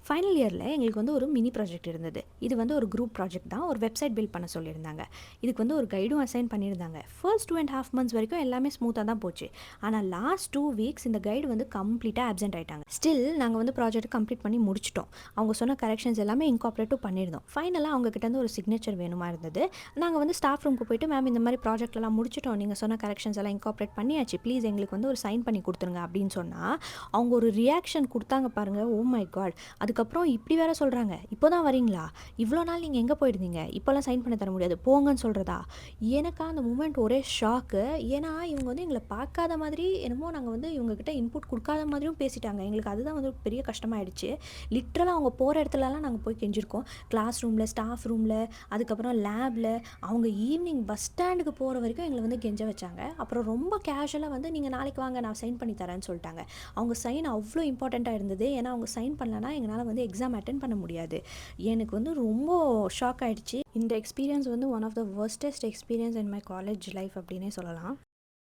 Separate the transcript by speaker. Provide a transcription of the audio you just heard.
Speaker 1: Final இயரில் எங்களுக்கு வந்து ஒரு மினி ப்ராஜெக்ட் இருந்தது. இது வந்து ஒரு குரூப் ப்ராஜெக்ட் தான். ஒரு வெப்சைட் பில்ட் பண்ண சொல்லியிருந்தாங்க. இதுக்கு வந்து ஒரு கைடும் அசைன் பண்ணியிருந்தாங்க. ஃபர்ஸ்ட் 2.5 months வரைக்கும் எல்லாமே ஸ்மூத்தாக தான் போச்சு. ஆனால் லாஸ்ட் 2 weeks இந்த கைடு வந்து கம்ப்ளீட்டாக ஆப்சென்ட் ஆகிட்டாங்க. ஸ்டில் நாங்கள் வந்து ப்ராஜெக்ட் கம்ப்ளீட் பண்ணி முடிச்சிட்டோம். அவங்க சொன்ன கரெக்ஷன்ஸ் எல்லாமே இன்கார்பரேட்டும் பண்ணியிருந்தோம். ஃபைனலாக அவங்க கிட்ட இருந்து ஒரு சிக்னேச்சர் வேணுமா இருந்தது. நாங்கள் வந்து ஸ்டாஃப் ரூமுக்கு போயிட்டு, மேம் இந்த மாதிரி ப்ராஜெக்ட்லாம் முடிச்சிட்டோம், நீங்கள் சொன்ன கரெக்ஷன்ஸ் எல்லாம் இன்கார்பரேட் பண்ணியாச்சு, ப்ளீஸ் எங்களுக்கு வந்து ஒரு சைன் பண்ணி கொடுத்துருங்க அப்படின்னு சொன்னால் அவங்க ஒரு ரியாக்ஷன் கொடுத்தாங்க பாருங்கள். Oh my God. அதுக்கப்புறம் இப்படி வேற சொல்கிறாங்க, இப்போ தான் வரீங்களா, இவ்வளோ நாள் நீங்கள் எங்கே போயிருந்தீங்க, இப்போல்லாம் சைன் பண்ணி தர முடியாது, போங்கன்னு சொல்கிறதா. எனக்கு அந்த மூமெண்ட் ஒரே ஷாக்கு. ஏன்னா இவங்க வந்து எங்களை பார்க்காத மாதிரி, என்னமோ நாங்கள் வந்து இவங்ககிட்ட இன்புட் கொடுக்காத மாதிரியும் பேசிட்டாங்க. எங்களுக்கு அதுதான் வந்து பெரிய கஷ்டமாயிடுச்சு. லிட்ரலாக அவங்க போகிற இடத்துலலாம் நாங்கள் போய் கெஞ்சிருக்கோம். கிளாஸ் ரூமில், ஸ்டாஃப் ரூமில், அதுக்கப்புறம் லேபில். அவங்க ஈவினிங் பஸ் ஸ்டாண்டுக்கு போகிற வரைக்கும் எங்களை வந்து கெஞ்ச வச்சாங்க. அப்புறம் ரொம்ப கேஷுவலாக வந்து நீங்கள் நாளைக்கு வாங்க, நான் சைன் பண்ணி தரேன்னு சொல்லிட்டாங்க. அவங்க சைன் அவ்வளோ இம்பார்ட்டண்ட்டாக இருந்தது. ஏன்னா அவங்க சைன் பண்ணலன்னா எங்களால் வந்து எக்ஸாம் அட்டென்ட் பண்ண முடியாது. எனக்கு வந்து ரொம்ப ஷாக் ஆகிடுச்சு. இந்த எக்ஸ்பீரியன்ஸ் வந்து one of the worstest experience in my college life அப்படின்னே சொல்லலாம்.